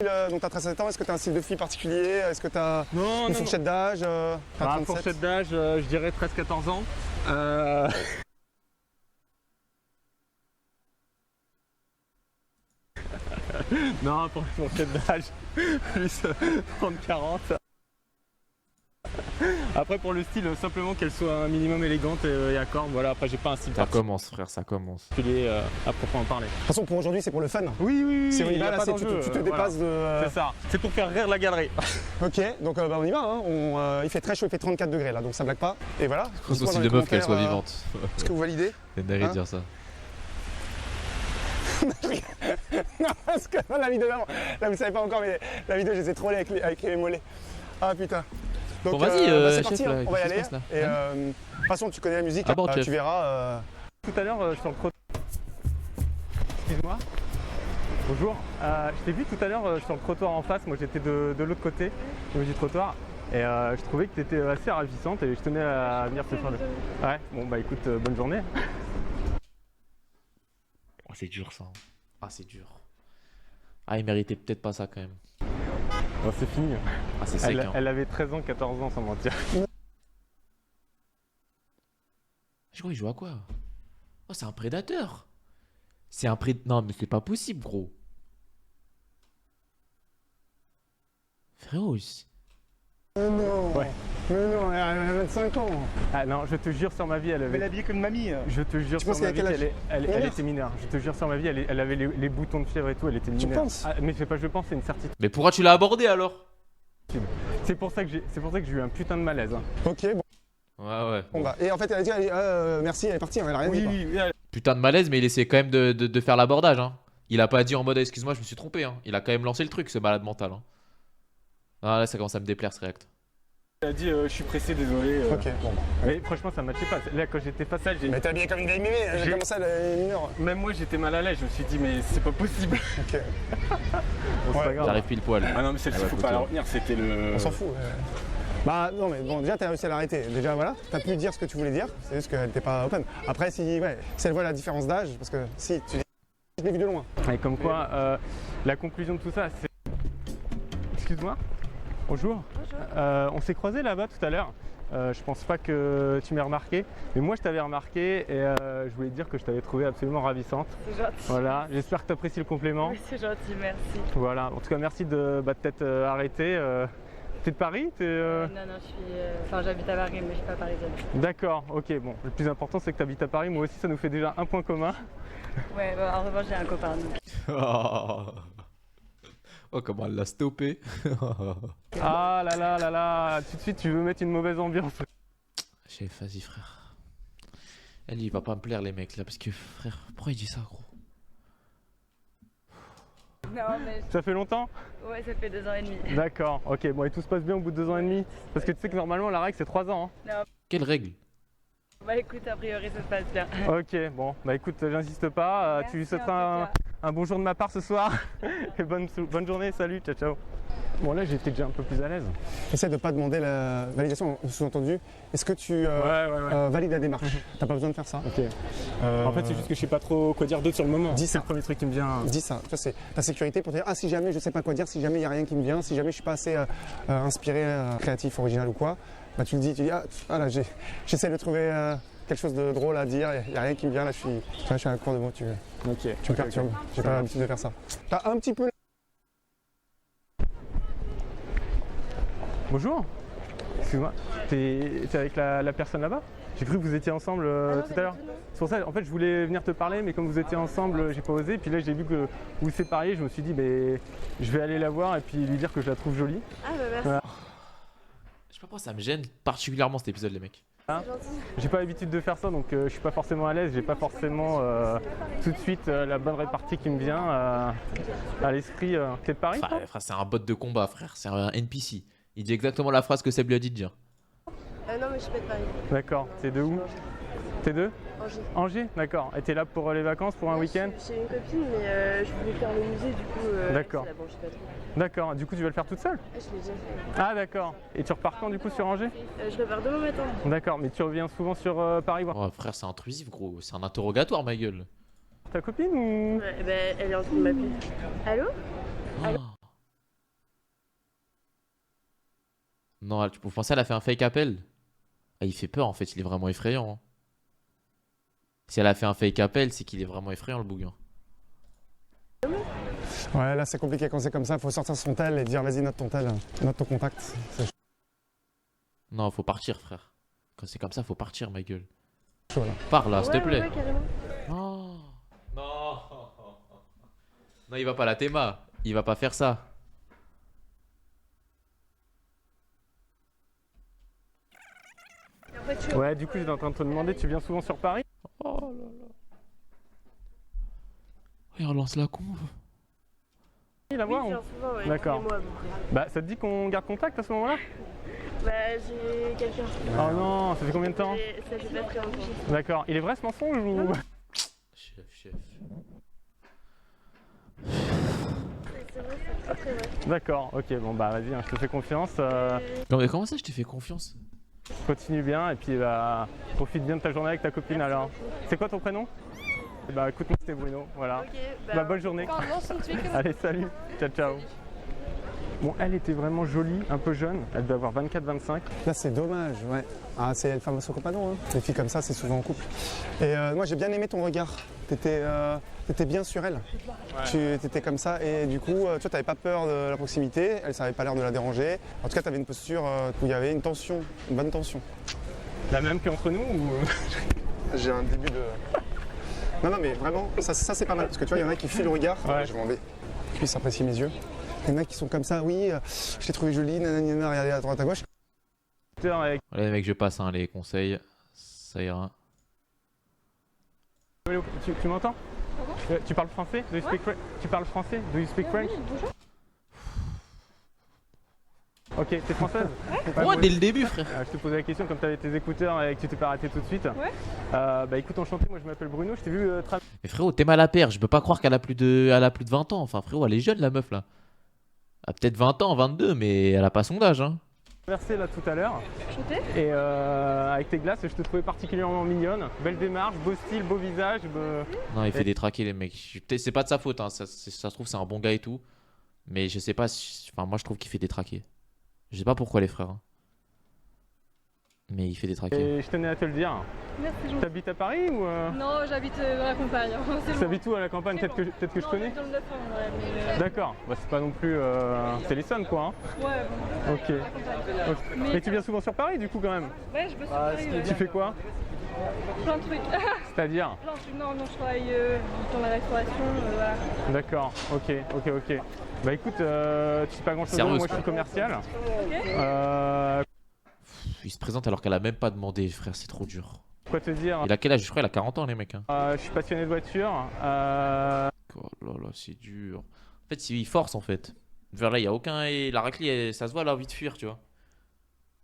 Donc t'as 37 ans, est-ce que t'as un style de fille particulier? Est-ce que t'as une fourchette d'âge? Fourchette d'âge, je dirais 13-14 ans. Non, pour une fourchette d'âge, plus 30-40. Après pour le style, simplement qu'elle soit un minimum élégante et accorde. Voilà, après j'ai pas un style Ça commence frère, ça commence. particulier à proprement parler. De toute façon, pour aujourd'hui, c'est pour le fun. Oui, C'est on y y a va, là, pas tu d'enjeu, te dépasses de... C'est ça, c'est pour faire rire la galerie. Ok, donc on y va, hein. Il fait très chaud, il fait 34 degrés là, donc ça blague pas. Et voilà. Je pense aussi de meuf qu'elle soit vivante. Est-ce que vous validez? C'est une dinguerie de dire ça. Non, parce que la vidéo d'avant, là vous le savez pas encore, mais la vidéo, je les ai trollés avec les mollets. Ah putain. Donc Bon, vas-y, c'est chef, parti, là, hein, on va y qu'est-ce aller. qui se passe, Et là de toute façon, tu connais la musique, Ah bon, chef. tu verras. Tout à l'heure, je suis sur le trottoir. Excuse-moi. Bonjour. Je t'ai vu tout à l'heure sur le trottoir en face. Moi, j'étais de l'autre côté du trottoir. Et je trouvais que tu étais assez ravissante et je tenais à venir te faire. Ouais, bon, bah écoute, bonne journée. Oh, c'est dur ça. Ah, c'est dur. Ah, il méritait peut-être pas ça quand même. Bon, c'est fini. Ah, c'est sec. Elle avait 13 ans, 14 ans sans mentir. Je crois qu'il joue à quoi? Oh, c'est un prédateur. C'est un prédateur. Non, mais c'est pas possible, gros. Frérot. Non. Ouais. Mais non, elle a 25 ans. Ah non, je te jure sur ma vie, elle avait. Elle est habillée comme mamie. Je te jure Tu sur penses ma qu'elle a vie, quel âge? elle était mineure. Je te jure sur ma vie, elle avait les boutons de fièvre et tout, elle était mineure. Tu penses? Ah, mais c'est pas je pense, c'est une certitude. Mais pourquoi tu l'as abordé alors? C'est pour ça que j'ai eu un putain de malaise. Hein. Ok, bon. Ouais. Bon bah, et en fait, elle a dit merci, elle est partie, elle a rien dit. Oui. Putain de malaise, mais il essaie quand même de faire l'abordage. Hein. Il a pas dit en mode excuse-moi, je me suis trompé. Hein. Il a quand même lancé le truc, ce malade mental. Hein. Ah là, ça commence à me déplaire ce react. Elle a dit je suis pressé, désolé. Ok, bon. Mais franchement, ça matchait pas. Là, quand j'étais face à elle, Mais t'es habillé comme une vieille mémé, J'ai- comment ça, elle est mineure? même moi, j'étais mal à l'aise. Je me suis dit, mais c'est pas possible. Ok, Bon, c'est pas grave. J'arrive pile poil. Ah non, mais celle-ci, Ah bah, faut faut pas la tout. retenir. C'était le. on s'en fout. Bah non mais bon, déjà t'as réussi à l'arrêter. Déjà voilà, t'as pu dire ce que tu voulais dire, c'est juste qu'elle était pas open. Après si elle voit la différence d'âge, parce que si tu dis je l'ai vu de loin. Et comme quoi, la conclusion de tout ça, c'est. Excuse-moi. Bonjour. On s'est croisés là-bas tout à l'heure. Je pense pas que tu m'aies remarqué, mais moi je t'avais remarqué et je voulais te dire que je t'avais trouvé absolument ravissante. C'est gentil. Voilà, j'espère que tu apprécies le compliment. Oui, c'est gentil, merci. Voilà, en tout cas merci de t'être arrêté. T'es de Paris Non, je suis. Enfin, j'habite à Paris, mais je suis pas parisienne. D'accord, ok, bon. Le plus important c'est que tu habites à Paris, moi aussi ça nous fait déjà un point commun. Ouais, bah, en revanche, j'ai un copain. Donc. Oh, comment elle l'a stoppé. Ah là, tout de suite tu veux mettre une mauvaise ambiance. Chef, vas-y frère. Elle, il va pas me plaire les mecs là, parce que frère, pourquoi il dit ça gros? Non, mais. Ça fait longtemps? Ouais, ça fait 2 ans et demi. D'accord, ok, bon et tout se passe bien au bout de 2 ans et demi? Parce que tu sais que normalement la règle c'est 3 ans. Hein. Quelle règle? Bah écoute, a priori, ça se passe bien. Ok, bon, bah écoute, j'insiste pas. Tu lui Merci, souhaiteras en tout un bonjour de ma part ce soir. Et bonne journée, salut, ciao ciao. Bon là j'étais déjà un peu plus à l'aise. Essaie de pas demander la validation, sous-entendu. Est-ce que tu Ouais. valides la démarche? T'as pas besoin de faire ça. Ok. En fait c'est juste que je sais pas trop quoi dire d'autre sur le moment. Dis C'est ça. le premier truc qui me vient. Dis ça, ça c'est ta sécurité pour te dire ah si jamais je sais pas quoi dire, si jamais il y a rien qui me vient, si jamais je suis pas assez inspiré, créatif, original ou quoi, bah tu le dis, tu dis ah là j'essaie de trouver quelque chose de drôle à dire, il y a rien qui me vient là, je suis à la court de mots, tu me perturbes, j'ai pas l'habitude de faire ça. T'as un petit peu. Bonjour. Excuse-moi. T'es avec la personne là-bas? J'ai cru que vous étiez ensemble tout à l'heure. C'est pour ça, en fait, je voulais venir te parler, mais comme vous étiez ensemble, j'ai pas osé. Puis là, j'ai vu que vous vous sépariez, je me suis dit, mais je vais aller la voir et puis lui dire que je la trouve jolie. Ah bah merci. Voilà. Je sais pas pourquoi ça me gêne particulièrement cet épisode les mecs. C'est gentil. J'ai pas l'habitude de faire ça, donc je suis pas forcément à l'aise. J'ai pas forcément tout de suite la bonne répartie qui me vient à l'esprit. T'es de Paris? Frère, c'est un bot de combat frère, c'est un NPC. Il dit exactement la phrase que Seb lui a dit de dire. Non, mais je suis pas de Paris. D'accord. T'es de où? T'es de Angers. Angers, d'accord. Et t'es là pour les vacances, pour un week-end? J'ai une copine, mais je voulais faire le musée, du coup. D'accord. c'est là, bon, je sais pas trop. D'accord. Du coup, tu vas le faire toute seule? Ah, je l'ai déjà fait. Ah, d'accord. Et tu repars quand du coup sur Angers? Je repars demain matin. D'accord. Mais tu reviens souvent sur Paris voir Oh frère, c'est intrusif gros, c'est un interrogatoire ma gueule. ta copine ou? Ouais, bah, elle est en train de m'appeler. Allô? Oh. Non, vous pensez elle a fait un fake appel? Ah, il fait peur en fait, il est vraiment effrayant. Hein. Si elle a fait un fake appel, c'est qu'il est vraiment effrayant le bouguin. Ouais, là c'est compliqué quand c'est comme ça, faut sortir son tel et dire vas-y note ton tel, note ton contact. C'est Non, faut partir frère. Quand c'est comme ça, faut partir ma gueule. chaud là. Pars là, s'il te plaît. Ouais, carrément. Oh. Non. Non, il va pas la théma. Il va pas faire ça. Et en fait, tu... Ouais, du coup, j'étais en train de te demander, tu viens souvent sur Paris? Oh là là. Il relance la conve. La Oui, voir, je viens souvent, ouais. D'accord. tous les mois, à peu près. Bah, ça te dit qu'on garde contact à ce moment-là? Bah, j'ai quelqu'un. Oh non, ça fait combien de temps? Ça fait pas très longtemps. D'accord. Il est vrai ce mensonge ou... Chef. C'est vrai, c'est très vrai. D'accord, ok, bon bah vas-y, hein, je te fais confiance. Non mais comment ça je t'ai fait confiance? Continue bien et puis bah, profite bien de ta journée avec ta copine alors. C'est quoi ton prénom? Bah écoute, moi c'était Bruno, voilà. Ok, Bah bonne journée. Allez, salut, ciao ciao. Bon, elle était vraiment jolie, un peu jeune, elle devait avoir 24-25. Là c'est dommage, ouais. Ah c'est le fameux compagnon, hein. Les filles comme ça c'est souvent en couple. Et moi j'ai bien aimé ton regard, t'étais bien sur elle. Tu étais comme ça et du coup toi t'avais pas peur de la proximité, elle ça avait pas l'air de la déranger. En tout cas t'avais une posture où il y avait une tension, une bonne tension. La même qu'entre nous ou... J'ai un début de... Non mais vraiment, ça c'est pas mal parce que tu vois il y en a qui fuient le regard, Ouais. je m'en vais, je puisse apprécier mes yeux. Il y en a qui sont comme ça, oui, je t'ai trouvé jolie, nanana, regardez à droite à gauche. Avec... Allez mec je passe hein, les conseils. Ça ira. Tu m'entends? Tu parles français? Do you speak Tu parles français? Do you speak French? Ok, t'es française? Moi dès le début frère. Je te posais la question comme tu avais tes écouteurs et que tu t'es pas arrêté tout de suite. Ouais. Bah écoute, enchanté, moi je m'appelle Bruno, je t'ai vu Mais frérot t'es mal à paire, je peux pas croire qu'elle a plus de 20 ans. Enfin frérot elle est jeune la meuf là. Elle a peut-être 20 ans, 22 mais elle a pas son âge hein. traverser là tout à l'heure. Enchanté. Et avec tes glaces, je te trouvais particulièrement mignonne. Belle démarche, beau style, beau visage. Non il fait détraquer les mecs. C'est pas de sa faute hein, ça se trouve c'est un bon gars et tout. Mais je sais pas si... Enfin moi je trouve qu'il fait détraquer. Je sais pas pourquoi les frères. Hein. Mais il fait détraquer. Et je tenais à te le dire. Merci, gentil. T'habites à Paris ou Non, j'habite dans la campagne. C'est bon. T'habites où à la campagne? C'est Peut-être que je Non, connais. dans le 9 ouais, D'accord, bah, c'est pas non plus. C'est l'Essonne quoi. Hein. Ouais, bon. Ok. La campagne. Ok. Mais tu viens souvent sur Paris du coup quand même. Ouais, je bosse sur Paris. Ouais. Tu fais quoi? Plein de trucs. C'est-à-dire? Plein de trucs. Non, je travaille dans la restauration. Voilà. D'accord, ok. Bah écoute, tu sais pas grand chose, Sérieuse. moi je suis commercial. Ok. Il se présente alors qu'elle a même pas demandé frère, c'est trop dur. Quoi te dire? Il a quel âge? Je crois qu'il a 40 ans les mecs hein. Je suis passionné de voiture. Oh là là, c'est dur. En fait, il force en fait. Vers là, il y a aucun. Et la raclée, ça se voit, elle a envie de fuir, tu vois.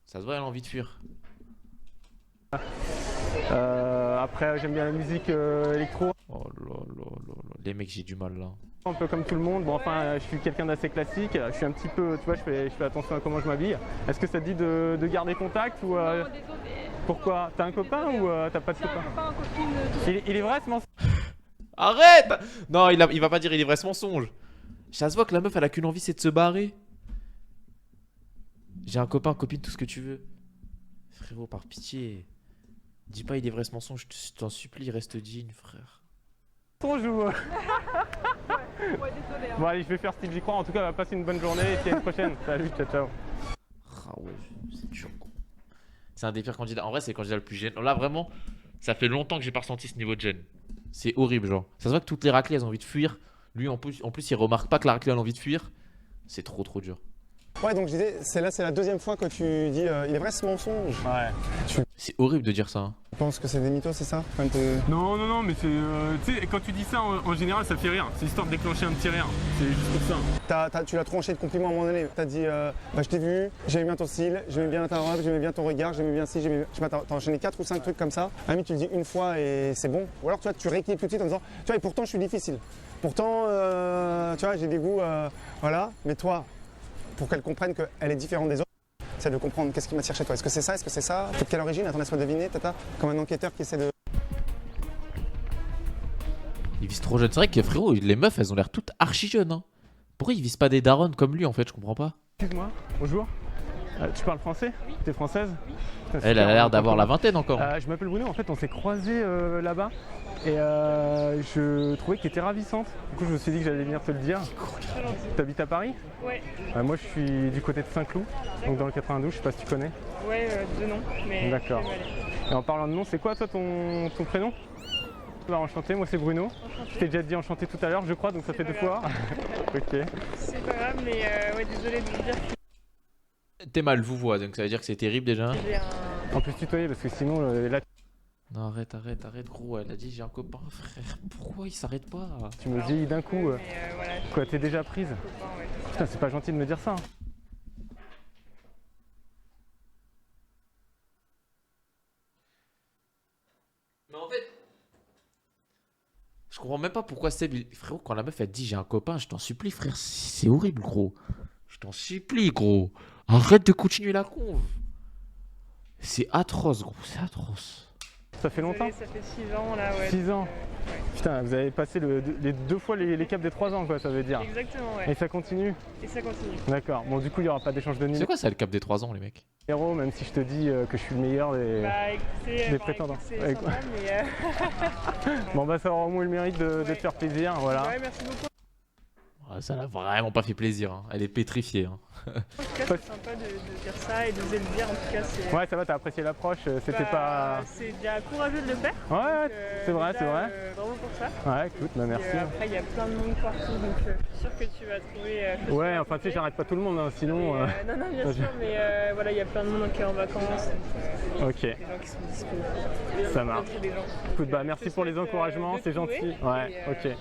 Ça se voit, elle a envie de fuir. Après, j'aime bien la musique électro. Oh là là là là. Les mecs, j'ai du mal là. Un peu comme tout le monde. Bon, enfin, je suis quelqu'un d'assez classique. Je suis un petit peu, tu vois, je fais attention à comment je m'habille. Est-ce que ça te dit de garder contact ou Non, désolé. pourquoi? T'as un copain ou t'as pas de J'ai un copain? copain, copine, tout ça. Il est vrai ce mensonge? Arrête! Non, il va pas dire il est vrai ce mensonge. Ça se voit que la meuf, elle a qu'une envie, c'est de se barrer. J'ai un copain, copine, tout ce que tu veux. Frérot, par pitié. Dis pas il est vrai ce mensonge, je t'en supplie, reste digne, frère. Bonjour. Ouais, désolé. Hein. Bon allez, je vais faire Steve, j'y crois. En tout cas, passe une bonne journée et puis à une prochaine. Salut, ciao. Ah ouais, c'est dur. C'est un des pires candidats. En vrai, c'est le candidat le plus gênant. Là, vraiment, ça fait longtemps que j'ai pas ressenti ce niveau de gêne. C'est horrible, genre. Ça se voit que toutes les raclées, elles ont envie de fuir. Lui, en plus, il remarque pas que la raclée, elle a envie de fuir. C'est trop dur. Ouais donc je disais, c'est la deuxième fois que tu dis il est vrai ce mensonge. Ouais. C'est horrible de dire ça. Hein. Tu penses que c'est des mythos, c'est ça enfin, Non, mais c'est. Tu sais, quand tu dis ça en général, ça fait rire. C'est histoire de déclencher un petit rire. C'est juste pour ça. Tu l'as tranché de compliments à un moment donné. T'as dit bah, je t'ai vu, j'aimais bien ton style, j'aimais bien ta robe, j'aimais bien ton regard, j'aimais bien ci, j'aimais bien. Je sais pas, t'as enchaîné 4 ou 5 trucs comme ça. Ami, tu le dis une fois et c'est bon. Ou alors tu vois, tu rééquilibres tout de suite en disant tu vois, et pourtant je suis difficile. Pourtant, tu vois, j'ai des goûts, voilà. Mais toi, pour qu'elle comprenne qu'elle est différente des autres, c'est de comprendre qu'est-ce qui m'attire chez toi. Est-ce que c'est ça? Est-ce que c'est ça? De quelle origine? Attends, laisse-moi deviner, tata. Comme un enquêteur qui essaie de. Il vise trop jeune. C'est vrai que frérot, les meufs, elles ont l'air toutes archi jeunes. Hein. Pourquoi ils visent pas des darons comme lui en fait? Je comprends pas. Excuse-moi, bonjour. Tu parles français? Oui. T'es française? Oui. Putain, Elle a l'air d'avoir la vingtaine encore. Je m'appelle Bruno, en fait on s'est croisés là-bas et je trouvais que tu étais ravissante. Du coup je me suis dit que j'allais venir te le dire. T'habites à Paris? Ouais. Moi je suis du côté de Saint-Cloud, donc dans le 92, je sais pas si tu connais. Ouais, de nom, mais d'accord. Et en parlant de nom, c'est quoi toi ton prénom? Bah, enchanté, moi c'est Bruno. Je t'ai déjà dit enchanté tout à l'heure, je crois, donc ça fait 2 fois. Ok. C'est pas grave, mais ouais, désolé de vous dire. T'es mal vous voix, donc ça veut dire que c'est terrible déjà. En plus tutoyer parce que sinon là. Non, arrête gros, elle a dit j'ai un copain, frère, pourquoi il s'arrête pas? Tu me dis d'un coup. Voilà, quoi, t'es déjà prise? copain, ouais. Putain, c'est pas gentil de me dire ça. Mais en fait, je comprends même pas pourquoi Seb, frérot, quand la meuf elle dit j'ai un copain, je t'en supplie frère, c'est horrible gros. Je t'en supplie gros. Arrête de continuer la conve. C'est atroce gros, c'est atroce. Ça fait longtemps? Ça fait 6 ans là, ouais. 6 ans? Ouais. Putain, vous avez passé les 2 fois les caps des 3 ans quoi, ça veut dire. Exactement, ouais. Et ça continue? Et ça continue. D'accord, bon du coup il n'y aura pas d'échange de C'est numéros. quoi ça le cap des 3 ans les mecs? Même si je te dis que je suis le meilleur des, Bah écoutez, des prétendants. c'est Ouais, sympa, mais bon bah ça aura au moins le mérite de te faire plaisir, voilà. ouais, merci beaucoup. Ça n'a vraiment pas fait plaisir, hein. Elle est pétrifiée. Hein. En tout cas, c'est sympa de dire ça et d'oser le dire. En tout cas, c'est. Ouais, ça va, t'as apprécié l'approche, c'était pas. C'est déjà courageux de le faire. Ouais, c'est vrai, c'est vrai. Bravo pour ça. Ouais, écoute, bah merci. Après, il y a plein de monde partout, donc je suis sûr que tu vas trouver. Ouais, enfin tu sais, j'arrête pas tout le monde, hein, sinon. Non, bien sûr, mais voilà, il y a plein de monde qui est en vacances. Ok. Des gens qui sont disponibles. Ça marche. Écoute, bah merci pour les encouragements, c'est gentil. Ouais, ok.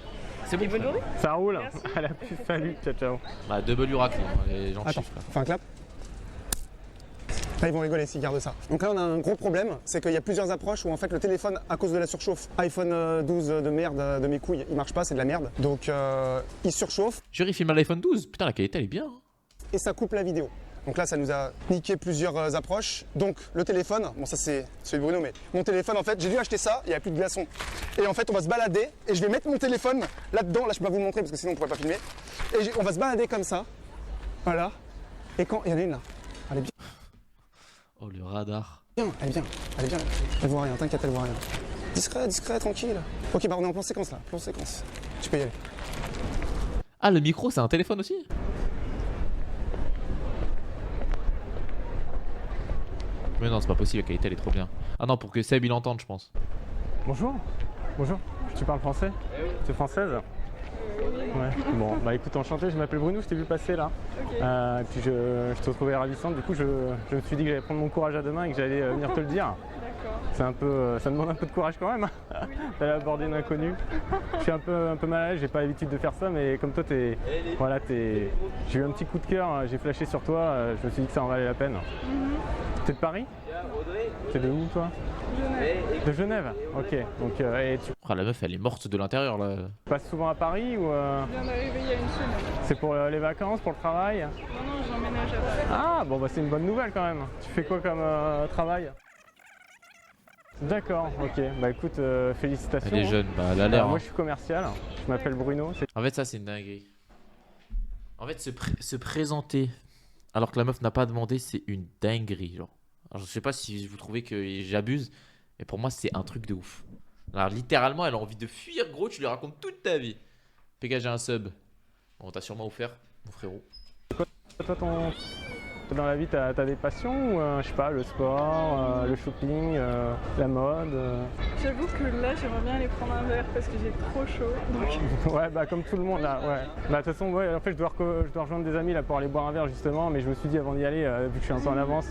C'est bon. Bonne journée. Ça roule. Merci. À la plus, salut, ciao ciao. Bah W raclée, hein. Elle est gentille Attends, frère. fais un clap. Là, ils vont rigoler s'ils gardent ça. Donc là, on a un gros problème, c'est qu'il y a plusieurs approches où en fait le téléphone, à cause de la surchauffe, iPhone 12 de merde de mes couilles, il marche pas, c'est de la merde. Donc il surchauffe Jury filme à l'iPhone 12, putain la qualité elle est bien. Hein. et ça coupe la vidéo. Donc là, ça nous a niqué plusieurs approches. Donc le téléphone, bon ça c'est celui de Bruno, mais mon téléphone en fait, j'ai dû acheter ça, il n'y a plus de glaçons. Et en fait, on va se balader et je vais mettre mon téléphone là-dedans. Là, je peux pas vous le montrer parce que sinon on pourrait pas filmer. Et on va se balader comme ça, voilà. Et quand il y en a une là, elle est bien. Oh le radar. Elle est bien, elle est bien. Elle voit rien, t'inquiète, elle voit rien. Discret, tranquille. Ok, bah on est en plan séquence là, plan séquence. Tu peux y aller. Ah le micro c'est un téléphone aussi? Mais non c'est pas possible, la qualité elle est trop bien. Ah non pour que Seb il entende je pense. Bonjour. Bonjour. Tu parles français? Tu es française? Ouais. Bon, bah écoute, enchanté, je m'appelle Bruno, je t'ai vu passer là. Ok. Puis je te trouvais ravissante, du coup je me suis dit que j'allais prendre mon courage à deux mains et que j'allais venir te le dire. D'accord. C'est un peu, ça demande un peu de courage quand même, d'aller aborder une inconnue. Je suis un peu mal à l'aise, j'ai pas l'habitude de faire ça, mais comme toi j'ai eu un petit coup de cœur, j'ai flashé sur toi, je me suis dit que ça en valait la peine. T'es de Paris? T'es de où toi? Genève. De Genève. Ok. Donc et tu Oh, la meuf elle est morte de l'intérieur là. passes souvent à Paris ou Je viens d'arriver il y a une semaine. c'est pour les vacances, pour le travail? Non, j'emménage à Paris. Ah bon bah c'est une bonne nouvelle quand même. Tu fais quoi comme travail? D'accord, ok. Bah écoute, félicitations. Elle est jeune, bah elle a l'air. Moi Hein. je suis commercial, je m'appelle Bruno. En fait ça c'est une dinguerie. En fait se présenter alors que la meuf n'a pas demandé c'est une dinguerie genre. Alors, je sais pas si vous trouvez que j'abuse, mais pour moi c'est un truc de ouf. Alors littéralement elle a envie de fuir gros, tu lui racontes toute ta vie. Péga j'ai un sub. On t'a sûrement offert mon frérot. Toi dans la vie t'as des passions ou je sais pas, le sport, le shopping, la mode J'avoue que là, j'aimerais bien aller prendre un verre parce que j'ai trop chaud. Donc... Ouais bah comme tout le monde là, ouais. Bah de toute façon ouais, en fait je dois rejoindre des amis là pour aller boire un verre justement, mais je me suis dit avant d'y aller, vu que je suis un peu en avance,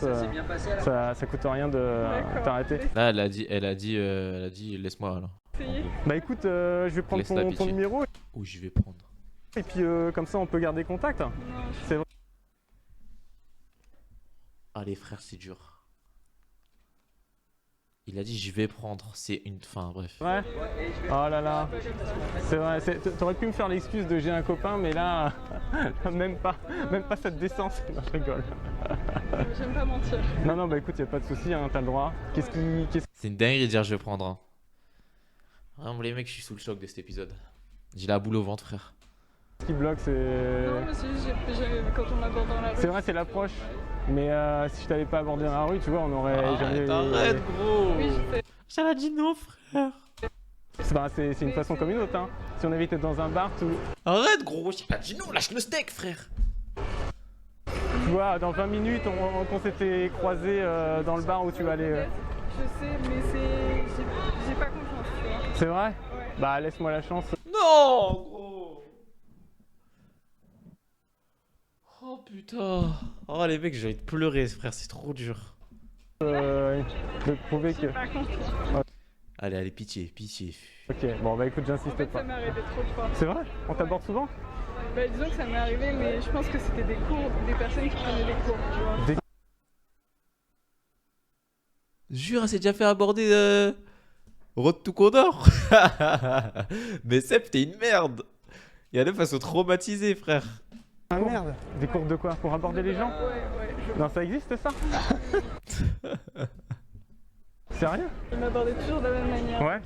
ça coûte rien de t'arrêter. Là elle a dit laisse-moi là. Essayez. Bah écoute, je vais prendre Laisse la ton pitié. numéro Où je vais prendre. et puis comme ça on peut garder contact. Non, C'est vrai. Ah les frères c'est dur. Il a dit je vais prendre, c'est une fin bref. Ouais. Oh là là. C'est vrai, t'aurais pu me faire l'excuse de j'ai un copain, mais là, même pas cette décence. Non, je rigole. j'aime pas mentir. Non, bah écoute, y a pas de souci, hein, t'as le droit. C'est une dinguerie de dire je vais prendre. Hein. Vraiment les mecs je suis sous le choc de cet épisode. J'ai la boule au ventre frère. qui bloque, c'est. Non, mais c'est juste, quand on l'aborde dans la rue. C'est vrai, c'est l'approche. Mais si je t'avais pas abordé dans la rue, tu vois, on aurait jamais. Arrête, gros. Oui, je sais. J'avais dit non, frère. C'est une façon comme une autre, hein. Si on avait été dans un bar, Arrête, gros. J'ai pas dit non, lâche le steak, frère. tu vois, dans 20 minutes, qu'on s'était croisés dans le bar où tu allais. Je sais, mais j'ai pas confiance, tu vois. C'est vrai? Ouais. Bah, laisse-moi la chance. Non, gros. Oh putain. Oh les mecs, j'ai envie de pleurer, frère, c'est trop dur. De prouver que. J'ai pas confiance. Allez, pitié, pitié. Ok, bon, bah écoute, En j'insiste fait, pas. ça m'est arrivé trop de fois. C'est vrai? On t'aborde souvent? Bah, disons que ça m'est arrivé, mais je pense que c'était des cours, des personnes qui prenaient des cours, tu vois. Jure, c'est déjà fait aborder Road to Condor. Mais Seb, t'es une merde. Il y a des façons traumatisées, frère. Ah merde. Des cours de quoi? Pour aborder les gens? Ouais, Non, ça existe ça? Sérieux? ils m'abordaient toujours de la même manière. Ouais.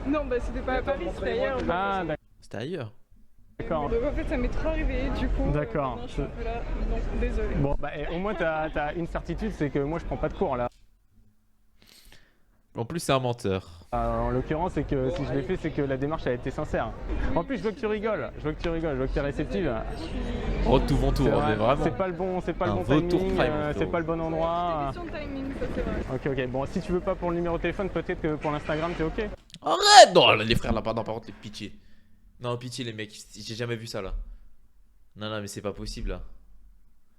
donc, non, bah c'était pas à Paris, c'était ailleurs. Ah, C'était ailleurs. d'accord. Donc en fait, ça m'est trop arrivé, du coup. D'accord. maintenant, je suis un peu là, donc désolé. Bon, bah au moins t'as une certitude, c'est que moi je prends pas de cours là. En plus, c'est un menteur. En l'occurrence, c'est que si je l'ai fait, c'est que la démarche a été sincère. En plus, je veux que tu rigoles, je veux que tu es réceptive. Road to Ventoux, C'est vrai, mais vraiment. c'est pas le bon Un vautour timing, prime, c'est frérot. pas le bon endroit. C'est question de timing, ça c'est vrai. Ok, bon, si tu veux pas pour le numéro de téléphone, peut-être que pour l'Instagram, t'es ok. Arrête. Non, les frères, là, pardon, par contre, les pitié. Non, pitié, les mecs, j'ai jamais vu ça, là. Non, mais c'est pas possible, là.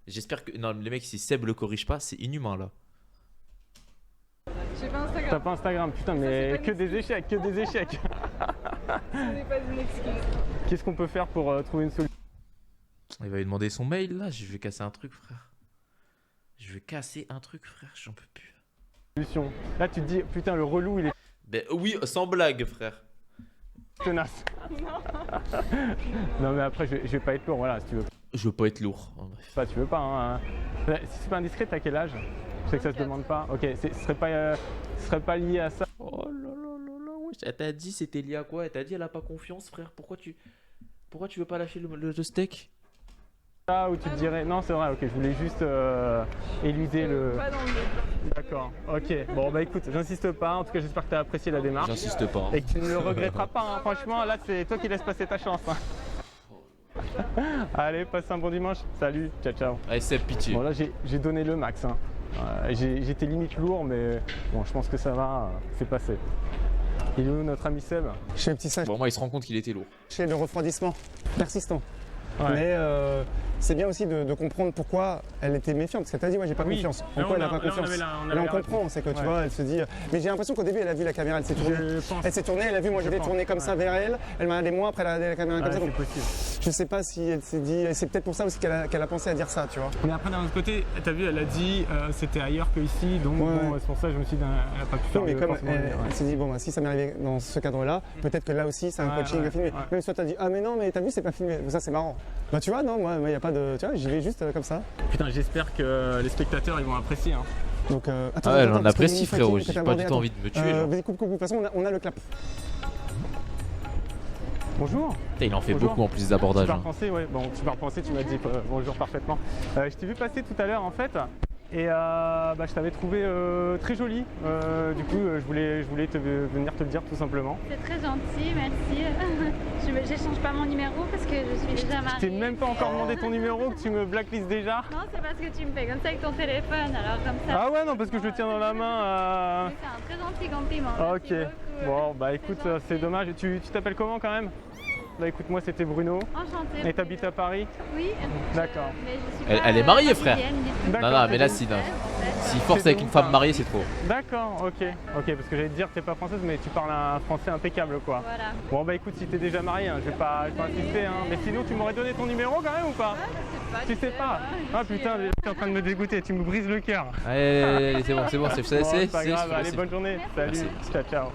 J'espère que... Non, les mecs, si Seb le corrige pas, c'est inhumain, là. J'ai pas Instagram, T'as pas Instagram, putain, mais c'est pas que une des échecs, que des échecs. ce n'est pas une excuse. Qu'est-ce qu'on peut faire pour trouver une solution? Il va lui demander son mail, là. Je vais casser un truc, frère. Je vais casser un truc, frère. J'en peux plus. Là, tu te dis, putain, le relou, il est Ben oui, sans blague, frère. tenace. Non, mais après, je vais pas être lourd, voilà, si tu veux Je veux pas être lourd. En bref. pas, tu veux pas. Hein. Si c'est pas indiscret, t'as quel âge? Je sais que ça se demande pas. Ok, ce serait pas lié à ça. Oh là là là là, wesh. Elle t'a dit c'était lié à quoi? Elle t'a dit elle a pas confiance, frère. Pourquoi tu veux pas lâcher le steak? Là où tu te dirais. Non, c'est vrai, ok, je voulais juste éluder le. Pas dans le but. D'accord, ok. Bon, bah écoute, j'insiste pas. En tout cas, j'espère que t'as apprécié la démarche. J'insiste pas. Et que tu ne le regretteras pas, hein. Franchement, là, c'est toi qui laisses passer ta chance. Hein. Allez, passe un bon dimanche. Salut, ciao, ciao. Allez, Seb, pitié. Bon, là, j'ai donné le max. Hein. J'étais limite lourd, mais bon, je pense que ça va, c'est passé. Il est où notre ami Seb? Je fais un petit sachet Bon, moi, il se rend compte qu'il était lourd. de refroidissement persistant. Ouais. Mais c'est bien aussi de comprendre pourquoi elle était méfiante. Parce qu'elle t'a dit, moi j'ai pas Oui. confiance. Là, Pourquoi elle on n'a a- pas là, on confiance avait la- on Là avait on la comprend, réponse. c'est que tu Ouais. vois, elle se dit. Mais j'ai l'impression qu'au début elle a vu la caméra, elle s'est tournée. Je pense. Elle s'est tournée, elle a vu, moi je vais pense, tourner comme ça ouais. vers elle. Elle m'a regardé moi, après elle a regardé la caméra Ouais, comme ça. c'est Donc possible. je sais pas si elle s'est dit. C'est peut-être pour ça aussi qu'elle a pensé à dire ça, tu vois. Mais après, d'un autre côté, t'as vu, elle a dit c'était ailleurs que ici, donc Ouais, bon, ouais. c'est pour ça que je me suis dit, elle a pas pu faire Non, mais le comme forcément elle, le lien, ouais. elle s'est dit, bon, bah, si ça m'est arrivé dans ce cadre-là, peut-être que là aussi c'est un Ouais, coaching ouais, à filmer. ouais. Même soit t'as dit, ah mais non, mais t'as vu, c'est pas filmé. Ça c'est marrant. Bah tu vois, non, moi, il n'y a pas de. Tu vois, j'y vais juste comme ça. Putain, j'espère que les spectateurs ils vont apprécier. Hein. Donc, attends, Ah ouais, attends, on parce que apprécie, Mini frérot. Fighting que J'ai t'as pas du abordé, tout envie de me tuer, genre. Vas-y, coupe. De toute façon, on a le clap. Bonjour. Putain, il en fait Bonjour. beaucoup en plus des Tu abordages. parles hein. français, ouais. Bon, tu parles français, tu m'as dit bonjour parfaitement. Je t'ai vu passer tout à l'heure en fait. Et bah, je t'avais trouvé très jolie. Du coup, je voulais venir te le dire tout simplement. C'est très gentil, merci. J'échange pas mon numéro parce que je suis déjà Je mariée. t'ai même pas encore demandé ton numéro, que tu me blacklistes déjà. Non, c'est parce que tu me fais comme ça avec ton téléphone, alors comme ça. Ah ouais, non, parce que je le tiens dans la main. Mais c'est un très gentil compliment. Ok. Merci beaucoup. Bon, bah écoute, gentil. c'est dommage. Tu t'appelles comment quand même? Bah écoute, moi c'était Bruno. Enchantée. Et t'habites à Paris? Oui. D'accord. Mais je suis Elle pas, est mariée, frère. parisienne du tout. D'accord. Non, mais là, c'est si. Ouais, en fait, S'il force C'est avec de une ouf, femme hein. mariée, c'est trop. D'accord, ok. Ok, parce que j'allais te dire que t'es pas française, mais tu parles un français impeccable quoi. Voilà. Bon bah écoute, si t'es déjà marié, hein, je vais pas insister, hein. Mais sinon tu m'aurais donné ton numéro quand même ou pas? Tu sais pas? Ah putain, t'es en train de me dégoûter, tu me brises le cœur. Allez, c'est bon, Bon, c'est pas grave, allez, c'est. bonne journée. Salut, Merci. ciao ciao.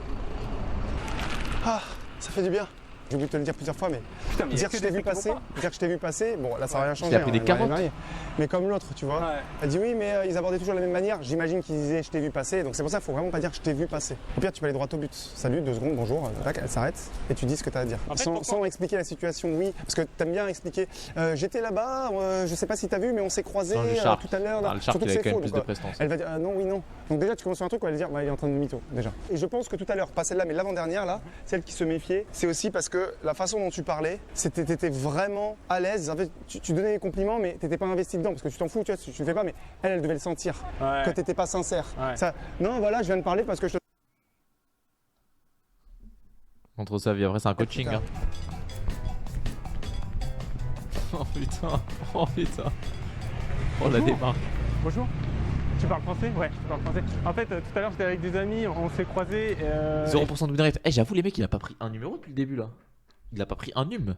Ah, ça fait du bien. J'ai oublié de te le dire plusieurs fois, mais Putain, mais dire que je t'ai vu passer, bon là ça n'a rien changé. a pris des on est carottes. mariés. Mais comme l'autre, tu vois. Ouais. Elle dit oui, mais ils abordaient toujours de la même manière. J'imagine qu'ils disaient je t'ai vu passer. Donc c'est pour ça qu'il faut vraiment pas dire je t'ai vu passer. Au pire, tu peux aller droit au but. Salut, 2 secondes, bonjour. Tac, elle s'arrête et tu dis ce que tu as à dire. En fait, Sans expliquer la situation, oui. Parce que t'aimes bien expliquer. J'étais là-bas, je sais pas si t'as vu, mais on s'est croisés Sans le Shark. tout à l'heure. Ah, le Shark, Surtout il que avait c'est quand même faux, plus donc, de prestance. elle va dire non, oui, non. Donc déjà, tu commences sur un truc où elle va dire il est en train de mytho, déjà. Et je pense que tout à l'heure, pas celle-là, mais l'avant-dernière, là, celle qui se méfiait, c'est aussi parce que la façon dont tu parlais, t'étais vraiment à l'aise. En fait, tu donnais des compliments, mais t'étais pas investi dedans parce que tu t'en fous, tu vois, tu le fais pas, mais elle devait le sentir, Ouais. que t'étais pas sincère. Ouais. Ça, non, voilà, je viens de parler parce que je te. Contre sa vie, après c'est un coaching. Hein. Oh putain, oh putain. Oh la démarche. Bonjour. Tu parles français? Ouais, je parle français. En fait, tout à l'heure, j'étais avec des amis, on s'est croisés. 0% de win rate. Eh, j'avoue, les mecs, il a pas pris un numéro depuis le début là. Il a pas pris un num.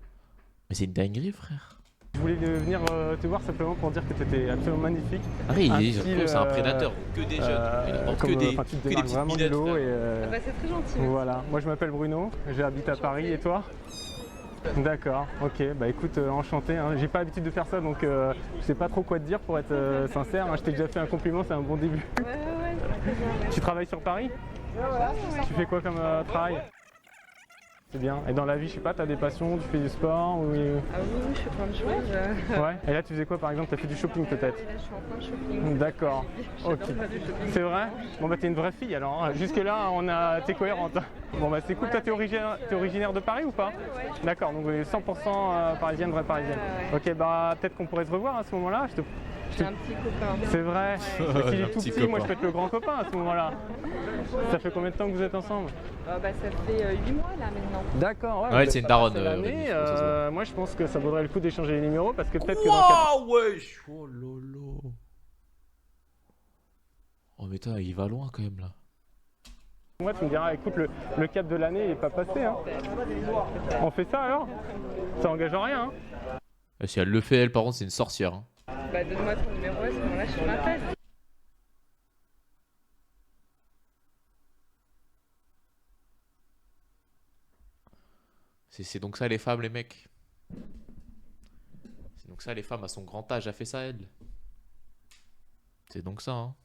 Mais c'est une dinguerie, frère. Je voulais venir te voir simplement pour dire que tu étais absolument magnifique. Ah oui, Un c'est style, un prédateur. Que des jeunes. Il apporte comme, que des enfin, tu te petites démarques vraiment du minettes, lot. frère. Et, Bah, c'est très gentil. voilà, moi je m'appelle Bruno, j'habite à Paris et toi? D'accord, ok, bah écoute, enchanté, hein. J'ai pas l'habitude de faire ça donc je sais pas trop quoi te dire pour être sincère, hein. Je t'ai déjà fait un compliment, c'est un bon début. Ouais, très bien. Tu travailles sur Paris? Tu fais quoi comme travail? C'est bien. Et dans la vie, je sais pas, t'as des passions, tu fais du sport ou... Ah oui, je fais plein de choses. Ouais. Et là, tu faisais quoi par exemple? T'as fait du shopping peut-être? Là, je suis en plein shopping. D'accord. Ok. J'adore faire du shopping. C'est vrai? Bon bah t'es une vraie fille alors. Hein. Jusque là, t'es cohérente. Bon bah c'est cool. Toi, t'es originaire de Paris ou pas? Ouais. D'accord. Donc 100% parisienne, vraie parisienne. Ouais. Ok, bah peut-être qu'on pourrait se revoir à ce moment-là. J'ai un petit copain. C'est vrai. Ouais. S'il Un est tout petit petit, moi je copain. peux être le grand copain à ce moment-là. Ça fait combien de temps que vous êtes ensemble? Bah, ça fait 8 mois là maintenant. D'accord. Ouais, vous êtes c'est une pas daronne, passé l'année. Rémi, ça se voit. Moi je pense que ça vaudrait le coup d'échanger les numéros parce que peut-être que dans 4... Waouh, wesh. Oh lolo. Oh mais putain, il va loin quand même là. Moi, tu me diras, écoute, le cap de l'année n'est pas passé. Hein. On fait ça alors? Ça engage en rien. Hein. Et si elle le fait, elle par contre, c'est une sorcière. Hein. Bah, donne-moi ton numéro, à ce moment-là, je m'appelle. C'est donc ça les femmes, les mecs. C'est donc ça les femmes à son grand âge, a fait ça elle. C'est donc ça, hein.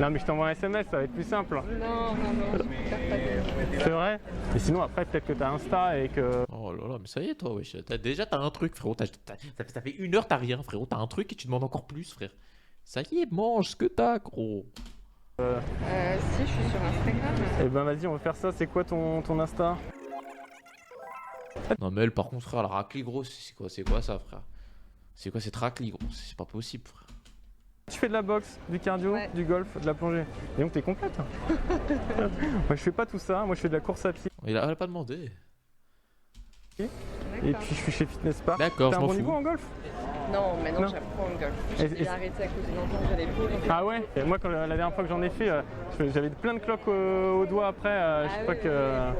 Non, mais je t'envoie un SMS, ça va être plus simple. Non, je préfère pas de... C'est vrai? Et sinon, après, peut-être que t'as Insta et que. Oh là là, mais ça y est, toi, wesh. T'as un truc, frérot. Ça fait 1 heure, t'as rien, frérot. T'as un truc et tu demandes encore plus, frère. Ça y est, mange ce que t'as, gros. Si, je suis sur Instagram. Eh ben, vas-y, on va faire ça. C'est quoi ton Insta? Non, mais elle, par contre, frère, la raclée, gros, c'est quoi ça, frère? C'est quoi cette raclée, gros? C'est pas possible, frère. Tu fais de la boxe, du cardio, Ouais. du golf, de la plongée. Et donc, t'es complète. Moi, je fais pas tout ça. Moi, je fais de la course à pied. Elle a pas demandé. Et D'accord. puis, je suis chez Fitness Park. D'accord, T'as je un m'en bon niveau fous. en golf? Non, maintenant Non. j'apprends le golf. Et- J'ai arrêté à cause d'une entente que j'avais plus. donc- Ah ouais? Et moi, quand, la dernière fois que j'en ai fait, j'avais plein de cloques au doigt après. Je Ah crois oui, que.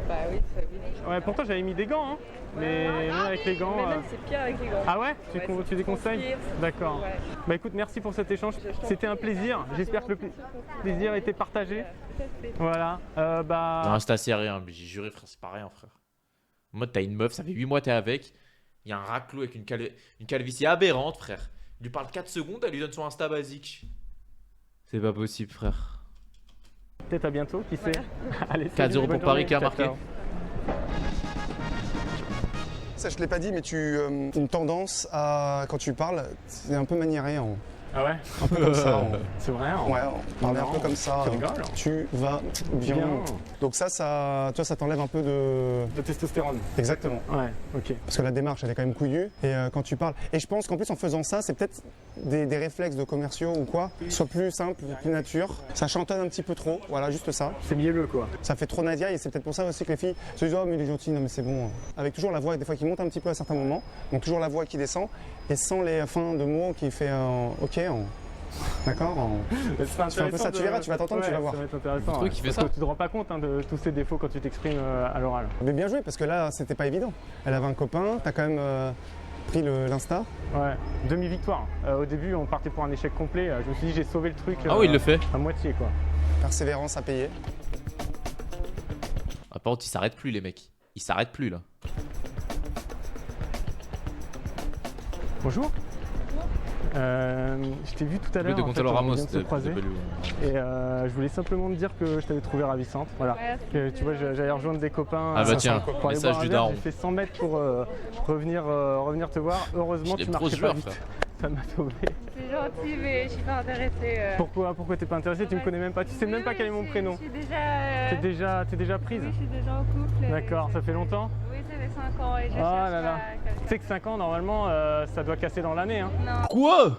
Bah oui, ça oui. Ouais, pourtant, j'avais mis des gants. Hein. Mais même avec les gants. Mais même c'est pire avec les gants. Ah ouais? Tu, Ouais, con- c'est tu déconseilles? pire. D'accord. Ouais. Bah écoute, merci pour cet échange. C'était un plaisir. J'espère que le plaisir était partagé. Tout à fait. Voilà. Bah. Non, c'est assez rien, mais j'ai juré, frère, c'est pas rien, frère. En mode, t'as une meuf, ça fait 8 mois t'es avec. Il y a un raclot avec une calvitie aberrante, frère. Il lui parle 4 secondes, elle lui donne son Insta basique. C'est pas possible, frère. Peut-être à bientôt, qui sait. Allez, 4-0 salut, pour bonne Paris journée. qui a Ciao, marqué. ciao. Ça, je te l'ai pas dit, mais une tendance à, quand tu parles, c'est un peu maniéré, Ah ouais? un peu comme ça. C'est vrai? Ouais, parler un peu Non, comme ça. tu rigoles. Tu vas bien. Bien. Donc ça, toi, ça t'enlève un peu de. De testostérone. Exactement. Ouais, ok. Parce que la démarche, elle est quand même couillue. Et quand tu parles. Et je pense qu'en plus, en faisant ça, c'est peut-être des réflexes de commerciaux ou quoi, soit plus simple, plus nature. Ça chantonne un petit peu trop. Voilà, juste ça. C'est mielleux quoi. Ça fait trop Nadia et c'est peut-être pour ça aussi que les filles se disent oh mais il est gentil, non mais c'est bon. Avec toujours la voix des fois qui monte un petit peu à certains moments, donc toujours la voix qui descend et sans les fins de mots qui fait ok. D'accord. C'est fais un peu ça, tu verras, tu vas t'entendre, tu vas voir. Ça va être intéressant. Le truc, il fait Parce ça. que tu te rends pas compte hein, de tous ces défauts quand tu t'exprimes à l'oral. Mais bien joué parce que là c'était pas évident. Elle avait un copain, t'as quand même pris l'insta. Ouais, demi-victoire. Au début, on partait pour un échec complet. Je me suis dit, j'ai sauvé le truc. Ah oui, il le fait. À moitié quoi. Persévérance à payer. Ah, par contre, ils s'arrêtent plus, les mecs. Ils s'arrêtent plus, là. Bonjour. Je t'ai vu tout à l'heure. De en fait, Gonzalo on Ramos. vient de se croiser. Et je voulais simplement te dire que je t'avais trouvé ravissante. Voilà. Que, tu vois, j'allais rejoindre des copains. Ah bah tiens, pour aller message boire un du verre. daron. J'ai fait 100 mètres pour revenir te voir. Heureusement, J'ai tu des pros marchais pas joueurs, vite. frère. Ça m'a sauvé. C'est gentil, mais je suis pas intéressée. Pourquoi t'es pas intéressée? Tu me connais même pas. Tu sais même pas quel est mon prénom. Je suis déjà. T'es déjà prise? Oui, je suis déjà en couple. D'accord, ça fait longtemps? Oui, ça fait 5 ans et je Oh cherche là là. pas quelqu'un. Tu sais que 5 ans, normalement, ça doit casser dans l'année. Hein. Non, Quoi?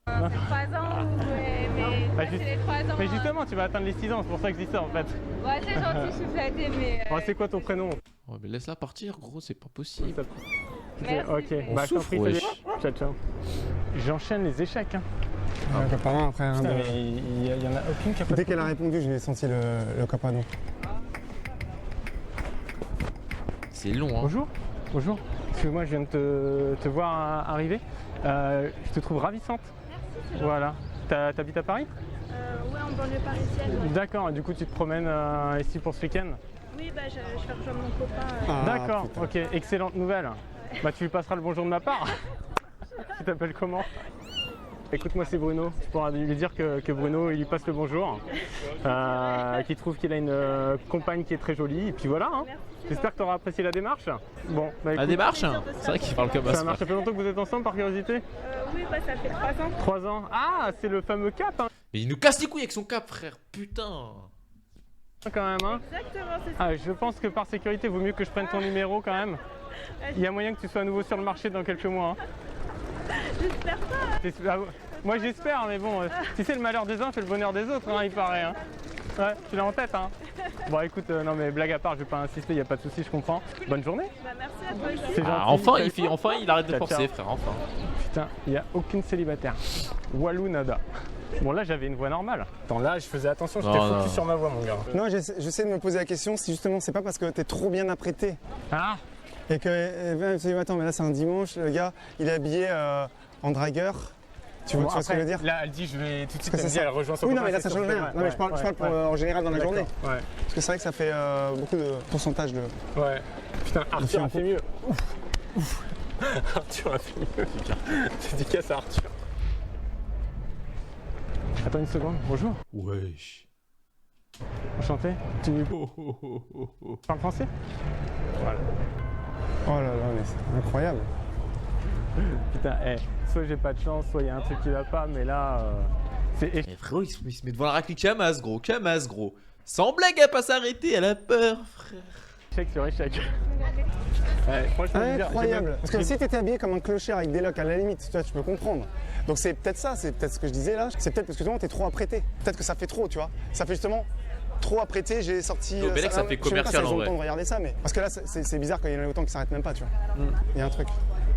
c'est 3 ans, mais Bah, c'est les 3 ans. Mais justement, tu vas atteindre les 6 ans, c'est pour ça que je dis ça en fait. Ouais, c'est gentil, je suis flattée, mais. Bon, c'est quoi ton prénom? Ouais, mais laisse-la partir, gros, c'est pas possible. Merci. Ok, On bah je t'en souffre, prie, wesh. salut. Ciao, ciao. J'enchaîne les échecs. Hein. Le copain, après, hein, Putain, mais il y en a aucune qui a pas dès de qu'elle a répondu, je l'ai senti le copain. Donc. C'est long, hein. Bonjour. Bonjour. Excuse-moi, je viens de te voir arriver. Je te trouve ravissante. Merci, Voilà. T'habites à Paris? Ouais, en banlieue parisienne. Ouais. D'accord, du coup tu te promènes ici pour ce week-end? Oui, bah je vais rejoindre mon copain. Ah, D'accord, putain. ok, excellente nouvelle. Bah tu lui passeras le bonjour de ma part. Tu t'appelles comment? Écoute, moi c'est Bruno, tu pourras lui dire que Bruno il lui passe le bonjour, qu'il trouve qu'il a une compagne qui est très jolie, et puis voilà. Hein. J'espère que tu auras apprécié la démarche. Bon, bah, La écoute, démarche, hein. C'est vrai qu'il parle comme ça ça. marche. Ça fait longtemps que vous êtes ensemble par curiosité? Oui, bah ça fait 3 ans. 3 ans. Ah, c'est le fameux cap, hein, Mais il nous casse les couilles avec son cap, frère. Putain. quand même. Hein. Exactement, c'est ça. Ah, je pense que par sécurité, vaut mieux que je prenne ton numéro quand même. Il y a moyen que tu sois à nouveau sur le marché dans quelques mois. Hein. J'espère pas. Moi j'espère, mais bon, tu sais, le malheur des uns fait le bonheur des autres, hein, il paraît. Hein. Ouais, tu l'as en tête, hein. Bon, écoute, non mais blague à part, je vais pas insister, y a pas de souci, je comprends. Bonne journée. Bah merci à toi aussi. C'est Ah, gentil. enfin, il arrête de Ciao, forcer, ciao. frère, enfin. Putain, il a aucune célibataire. Walou nada. Bon, là j'avais une voix normale. Attends, là je faisais attention, j'étais Non, focus non. sur ma voix, mon gars. Non, j'essaie de me poser la question si justement c'est pas parce que t'es trop bien apprêté Ah, et que tu dis attends mais là c'est un dimanche, le gars il est habillé en dragueur. Tu vois, bon, tu vois ce que je veux dire? Là, elle dit, je vais tout de suite, Parce que elle me c'est dit, ça. elle rejoint son Oui non copain, mais là c'est ça sûr, change c'est rien. vrai. Non mais je parle pour en général dans la D'accord, journée. Ouais. Parce que c'est vrai que ça fait beaucoup de pourcentage de. Ouais. Putain, Arthur a filles fait mieux. Ouf. Arthur a fait mieux. Dédicace à Arthur. Attends une seconde, bonjour. Wesh. Enchanté. Tu Oh, oh, oh, oh, oh. parles français? Voilà. Oh là là mais c'est incroyable. Putain, soit j'ai pas de chance, soit il y a un truc qui va pas, mais là, c'est. Mais frérot, il se met devant la raclée Kamaz, gros. Sans blague, à pas s'arrêter, elle a peur, frère. Échec sur échec. Ouais, franchement, je veux dire, Incroyable. Parce que j'ai- si t'étais habillé comme un clochard avec des locks à la limite, toi tu peux comprendre. Donc c'est peut-être ça, c'est peut-être ce que je disais là. C'est peut-être parce que justement t'es trop apprêté. Peut-être que ça fait trop, tu vois. Ça fait justement trop apprêté, j'ai sorti. Au Bélec, ça fait je sais même pas commercial, si en j'ai le vrai. temps de regarder ça, mais. Parce que là c'est bizarre quand il y en a autant qui s'arrêtent même pas, tu vois. Il y a un truc.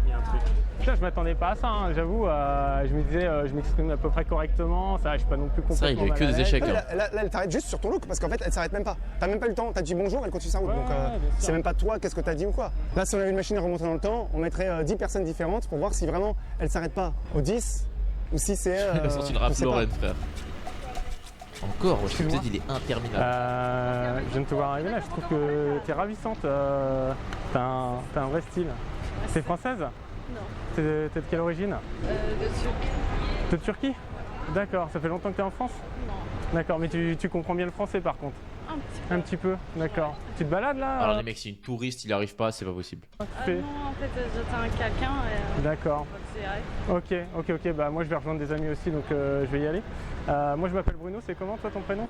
Il y a un truc. Putain, je m'attendais pas à ça, hein, j'avoue. Je me disais, je m'exprime à peu près correctement. Ça, je suis pas non plus Ça, il complètement. y a que mal à des l'aise. échecs. Ouais, hein. là, elle t'arrête juste sur ton look parce qu'en fait elle s'arrête même pas. T'as même pas eu le temps, t'as dit bonjour, elle continue sa route. Ouais, donc bien sûr. c'est même pas toi, qu'est-ce que t'as dit ou quoi. Là si on avait une machine à remonter dans le temps, on mettrait 10 personnes différentes pour voir si vraiment elle s'arrête pas au 10 ou si c'est. Il a sorti le je rap sais pas. Lorraine, frère. Encore, je te Excuse-moi. dis, il est interminable. Je viens de te voir arriver là, je trouve que t'es ravissante. T'as un vrai style. T'es française? Non. T'es de quelle origine? De De Turquie? D'accord, ça fait longtemps que t'es en France? Non. D'accord, mais tu comprends bien le français par contre? Un petit peu. Un petit peu, d'accord. Tu te balades là? Alors, les mecs, si une touriste, il arrive pas, c'est pas possible. Tu Ah fais- non, en fait, j'étais un quelqu'un et D'accord. on va tirer. Ok, bah moi je vais rejoindre des amis aussi donc je vais y aller. Moi je m'appelle Bruno, c'est comment toi ton prénom?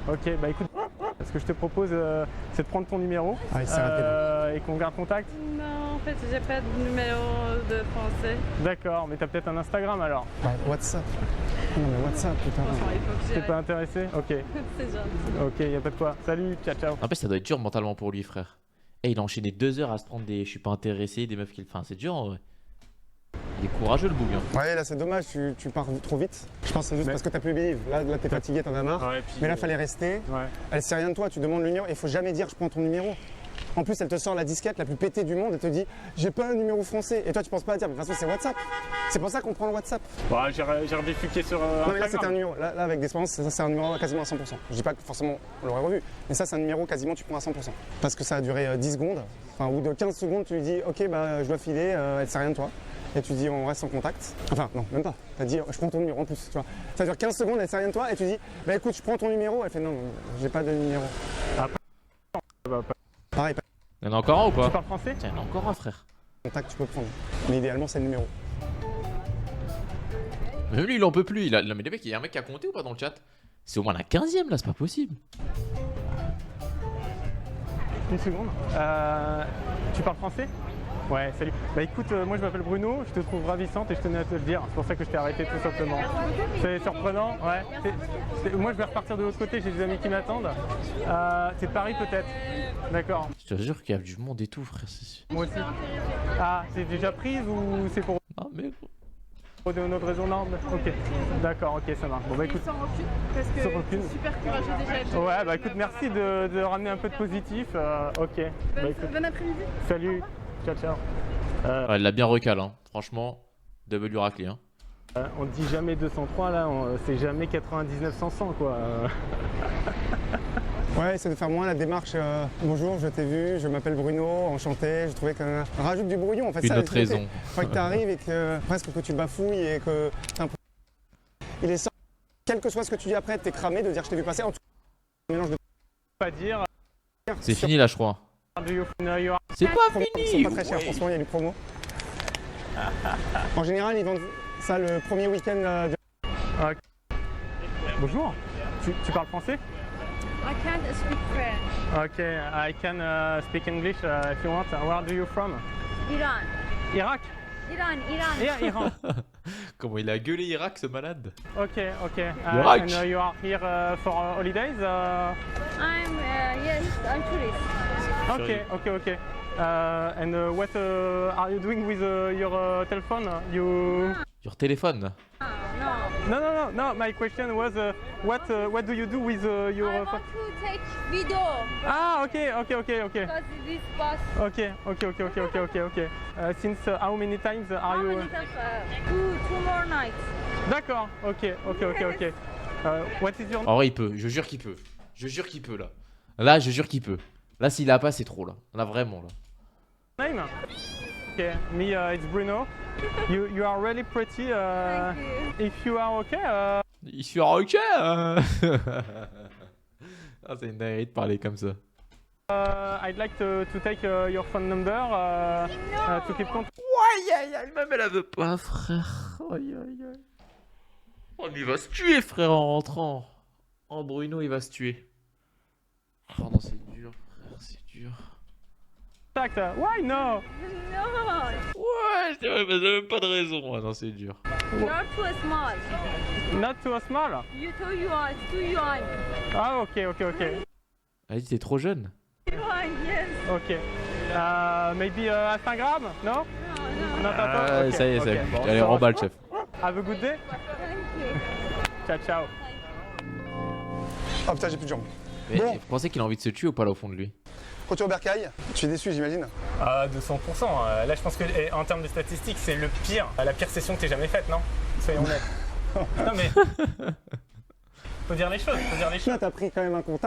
Ok, bah écoute, ce que je te propose c'est de prendre ton numéro Ah, il s'est rapide. et qu'on garde contact. Non, en fait, j'ai pas de numéro de français. D'accord, mais t'as peut-être un Instagram alors? Bah, WhatsApp. Non mais WhatsApp putain. Franchement, il faut que j'y T'es pas aille. intéressé? Ok, C'est gentil. ok, y a pas de quoi. Salut, ciao ciao. En plus, ça doit être dur mentalement pour lui, frère. Et il a enchaîné 2 heures à se prendre des je suis pas intéressé, des meufs qu'il. Enfin, c'est dur en vrai. Il est courageux, le boug. Hein. Ouais là c'est dommage, tu pars trop vite. Je pense que c'est juste Mais- parce que t'as plus Believe. Là t'es fatigué, t'en as marre. Ouais, puis, Mais là fallait rester. Ouais. Elle sait rien de toi, tu demandes le numéro, il faut jamais dire je prends ton numéro. En plus elle te sort la disquette la plus pétée du monde et te dit j'ai pas un numéro français. Et toi tu penses pas à dire mais de toute façon c'est WhatsApp. C'est pour ça qu'on prend le WhatsApp. Bah, j'ai rediffuqué sur. Non, mais là, c'était un Instagram. numéro. Là, avec d'espérance, ça, c'est un numéro quasiment à 100%. Je dis pas que forcément on l'aurait revu, mais ça, c'est un numéro quasiment tu prends à 100%. Parce que ça a duré 10 secondes. Enfin, au bout de 15 secondes, tu lui dis, ok, bah, je dois filer, elle sait rien de toi. Et tu dis, on reste en contact. Enfin, non, même pas. Tu as dit, je prends ton numéro en plus. Tu vois. Ça dure 15 secondes, elle sait rien de toi. Et tu dis, bah écoute, je prends ton numéro. Elle fait, non, j'ai pas de numéro. Bah, Pareil, pas Il y en a encore un ou Tu pas? parles français? Tiens, il y en a encore un, frère. de contact, tu peux prendre. Mais idéalement, c'est le numéro. Même lui, il en peut plus. Non, mais les mecs, il y a un mec qui a compté ou pas dans le chat? C'est au moins la 15ème là, c'est pas possible. Une seconde. Tu parles français? Ouais, salut. Bah écoute, moi je m'appelle Bruno, je te trouve ravissante et je tenais à te le dire. C'est pour ça que je t'ai arrêté tout simplement. C'est surprenant, ouais. Moi je vais repartir de l'autre côté, j'ai des amis qui m'attendent. C'est de Paris peut-être? D'accord. Je te jure qu'il y a du monde et tout, frère. Moi aussi. Ah, c'est déjà prise ou c'est pour Ah, mais. une autre raison? Non, ok. D'accord, ok, ça marche. Bon bah écoute. Sans rancune, parce que Sans rancune. c'est super courageux déjà. Ouais, bah écoute, merci de ramener un peu de positif. Ok. Bah écoute. Bon après-midi. Salut. Ciao, ciao. Ouais, elle l'a bien recal, hein. Franchement, W raclé, hein. On dit jamais 203 là, c'est jamais 99-100 quoi. Ouais, c'est de faire moins la démarche. Bonjour, je t'ai vu, je m'appelle Bruno, enchanté. Je trouvais qu'on rajoute du brouillon en fait. Une ça, autre c'est- raison. Faut que tu arrives et que presque que tu bafouilles et que t'as un peu. Il est sorti. Quel que soit ce que tu dis après, t'es cramé de dire je t'ai vu passer. En tout cas, un mélange de. Pas dire. C'est fini là, je crois. Do you know you are- C'est pas Ils sont fini! pas très chers, franchement, il y a du promo. En général, ils vendent ça le premier week-end de. Bonjour. Tu parles français? I can't speak French. Ok, I can speak English if you want. Where do you from? Iran. Irak? Iran. Yeah, Iran. Comment il a gueulé Irak, ce malade? Ok. Irak. And you are here for holidays? Yes, I'm tourist. Ok. And what are you doing with your telephone? Your téléphone. No. No. My question was, what do you do with your I phone? want to take video Ah, ok. because this bus. Ok. Since how many times are How you? many times? Two more nights. D'accord. Ok. What is your En vrai, il peut. Je jure qu'il peut. Je jure qu'il peut là. Là, je jure qu'il peut. Là, s'il a pas, c'est trop là. Là, vraiment là. name? Okay, me it's Bruno. You are really pretty. Thank you. If you are okay. Il fait ok. Ah, c'est une dinguerie de parler comme ça. I'd like to take your phone number to keep contact. Aïe, même elle veut pas, frère. Aïe. Oh, mais il va se tuer, frère, en rentrant. Oh, Bruno, il va se tuer. Oh non, c'est dur, frère, c'est dur. Why no? No, Ouais, c'est vrai, mais j'ai même pas de raison. Ah non, c'est dur. not too small. Not too small. You are too young. Ah, ok. Elle dit, t'es trop jeune. Young, yes. Ok. Maybe Instagram? No? No. Not at all? Ah, Ok, ça y est, ok. ça y est. Bon, Allez, ça remballe, va. chef. Have a good day. Thank you. Ciao. Oh putain, j'ai plus de jambes. Mais Bon. vous pensez qu'il a envie de se tuer ou pas là au fond de lui? Retour Bercail, tu es déçu, j'imagine. Ah, de 100%. Là, je pense que en termes de statistiques, c'est la pire session que t'aies jamais faite, non? Soyons honnêtes. Non mais. Faut dire les choses. Là, t'as pris quand même un contact.